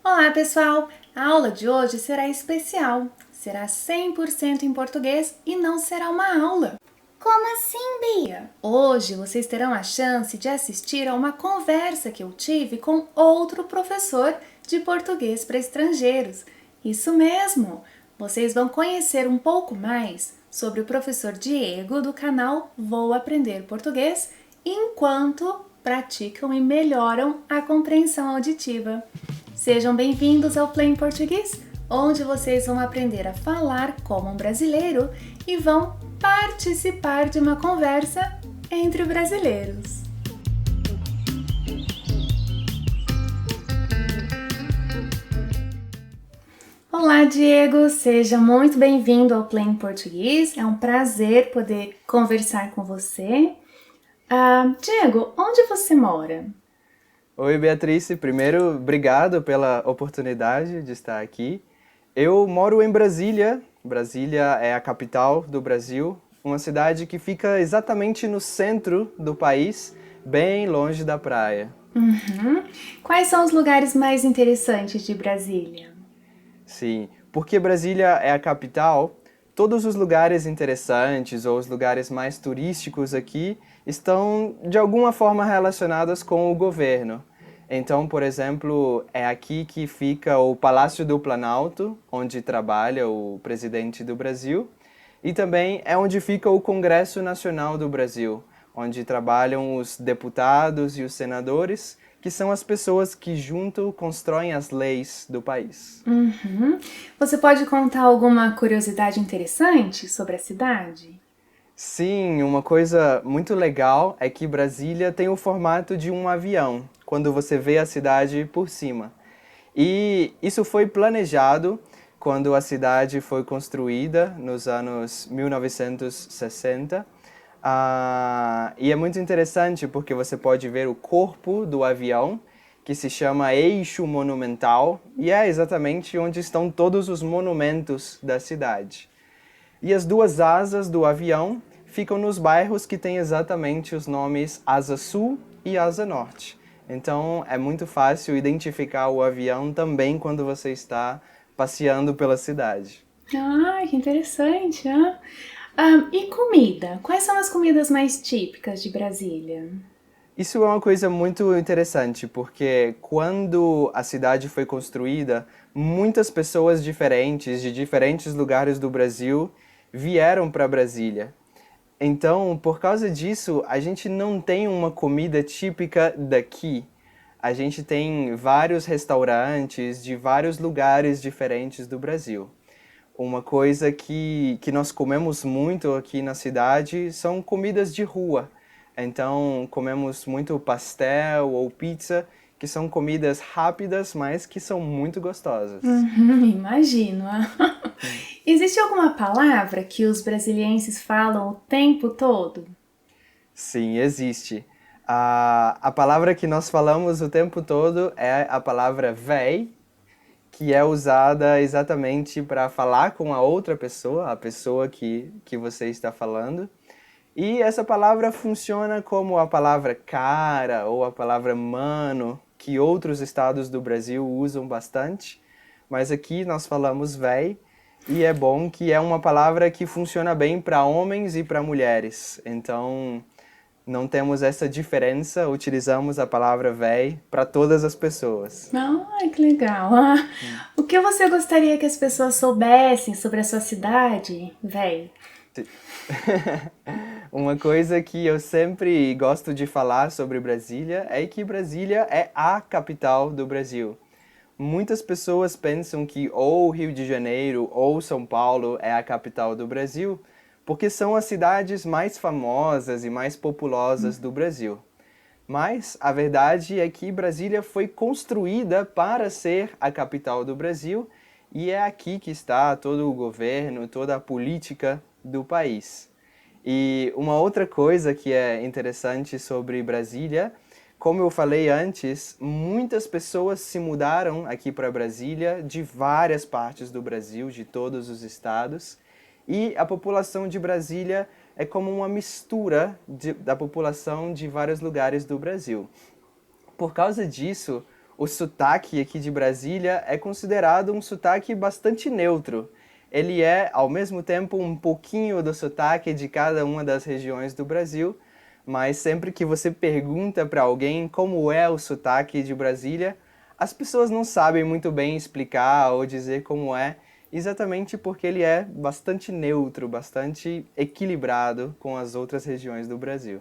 Olá, pessoal! A aula de hoje será especial. Será 100% em português e não será uma aula. Como assim, Bia? Hoje vocês terão a chance de assistir a uma conversa que eu tive com outro professor de português para estrangeiros. Isso mesmo! Vocês vão conhecer um pouco mais sobre o professor Diego do canal Vou Aprender Português enquanto praticam e melhoram a compreensão auditiva. Sejam bem-vindos ao Play em Português, onde vocês vão aprender a falar como um brasileiro e vão participar de uma conversa entre brasileiros. Olá, Diego! Seja muito bem-vindo ao Play em Português. É um prazer poder conversar com você. Diego, onde você mora? Oi, Beatriz. Primeiro, obrigado pela oportunidade de estar aqui. Eu moro em Brasília. Brasília é a capital do Brasil, uma cidade que fica exatamente no centro do país, bem longe da praia. Quais são os lugares mais interessantes de Brasília? Sim, porque Brasília é a capital, todos os lugares interessantes ou os lugares mais turísticos aqui estão de alguma forma relacionados com o governo. Então, por exemplo, é aqui que fica o Palácio do Planalto, onde trabalha o presidente do Brasil, e também é onde fica o Congresso Nacional do Brasil, onde trabalham os deputados e os senadores, que são as pessoas que junto constroem as leis do país. Você pode contar alguma curiosidade interessante sobre a cidade? Sim, uma coisa muito legal é que Brasília tem o formato de um avião, quando você vê a cidade por cima. E isso foi planejado quando a cidade foi construída nos anos 1960. E é muito interessante porque você pode ver o corpo do avião, que se chama Eixo Monumental, e é exatamente onde estão todos os monumentos da cidade. E as duas asas do avião ficam nos bairros que têm exatamente os nomes Asa Sul e Asa Norte. Então é muito fácil identificar o avião também quando você está passeando pela cidade. Que interessante! E comida? Quais são as comidas mais típicas de Brasília? Isso é uma coisa muito interessante, porque quando a cidade foi construída, muitas pessoas diferentes, de diferentes lugares do Brasil, vieram para Brasília. Então, por causa disso, a gente não tem uma comida típica daqui. A gente tem vários restaurantes de vários lugares diferentes do Brasil. Uma coisa que nós comemos muito aqui na cidade são comidas de rua. Então, comemos muito pastel ou pizza, que são comidas rápidas, mas que são muito gostosas. Imagino. Existe alguma palavra que os brasilienses falam o tempo todo? Sim, existe. A palavra que nós falamos o tempo todo é a palavra véi, que é usada exatamente para falar com a outra pessoa, a pessoa que você está falando. E essa palavra funciona como a palavra cara ou a palavra mano, que outros estados do Brasil usam bastante, mas aqui nós falamos véi, e é bom que é uma palavra que funciona bem para homens e para mulheres. Então, não temos essa diferença, utilizamos a palavra véi para todas as pessoas. Que legal! O que você gostaria que as pessoas soubessem sobre a sua cidade, véi? Uma coisa que eu sempre gosto de falar sobre Brasília é que Brasília é a capital do Brasil. Muitas pessoas pensam que ou Rio de Janeiro ou São Paulo é a capital do Brasil, porque são as cidades mais famosas e mais populosas do Brasil. Mas a verdade é que Brasília foi construída para ser a capital do Brasil e é aqui que está todo o governo, toda a política do país. E uma outra coisa que é interessante sobre Brasília, como eu falei antes, muitas pessoas se mudaram aqui para Brasília de várias partes do Brasil, de todos os estados, e a população de Brasília é como uma mistura da população de vários lugares do Brasil. Por causa disso, o sotaque aqui de Brasília é considerado um sotaque bastante neutro. Ele é, ao mesmo tempo, um pouquinho do sotaque de cada uma das regiões do Brasil, mas sempre que você pergunta para alguém como é o sotaque de Brasília, as pessoas não sabem muito bem explicar ou dizer como é, exatamente porque ele é bastante neutro, bastante equilibrado com as outras regiões do Brasil.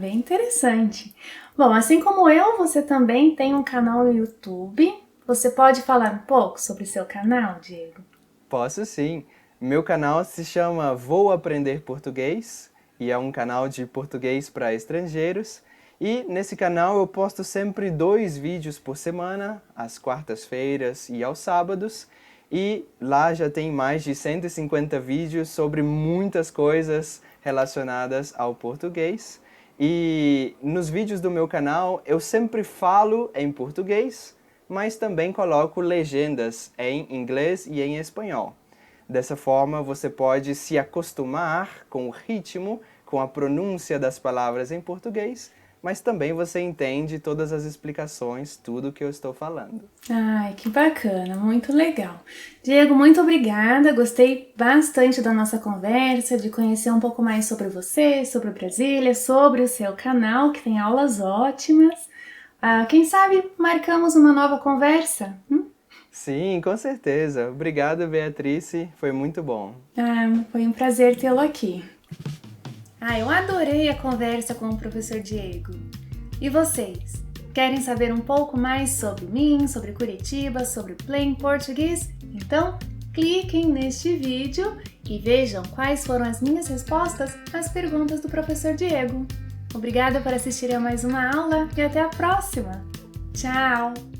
Bem interessante. Bom, assim como eu, você também tem um canal no YouTube. Você pode falar um pouco sobre seu canal, Diego? Posso sim. Meu canal se chama Vou Aprender Português e é um canal de português para estrangeiros. E nesse canal eu posto sempre 2 vídeos por semana, às quartas-feiras e aos sábados. E lá já tem mais de 150 vídeos sobre muitas coisas relacionadas ao português. E nos vídeos do meu canal eu sempre falo em português, mas também coloco legendas em inglês e em espanhol. Dessa forma você pode se acostumar com o ritmo, com a pronúncia das palavras em português, mas também você entende todas as explicações, tudo que eu estou falando. Ai, que bacana, muito legal. Diego, muito obrigada, gostei bastante da nossa conversa, de conhecer um pouco mais sobre você, sobre Brasília, sobre o seu canal, que tem aulas ótimas. Quem sabe marcamos uma nova conversa? Sim, com certeza. Obrigado, Beatrice, foi muito bom. Foi um prazer tê-lo aqui. Eu adorei a conversa com o professor Diego. E vocês? Querem saber um pouco mais sobre mim, sobre Curitiba, sobre Plain Português? Então, cliquem neste vídeo e vejam quais foram as minhas respostas às perguntas do professor Diego. Obrigada por assistir a mais uma aula e até a próxima! Tchau!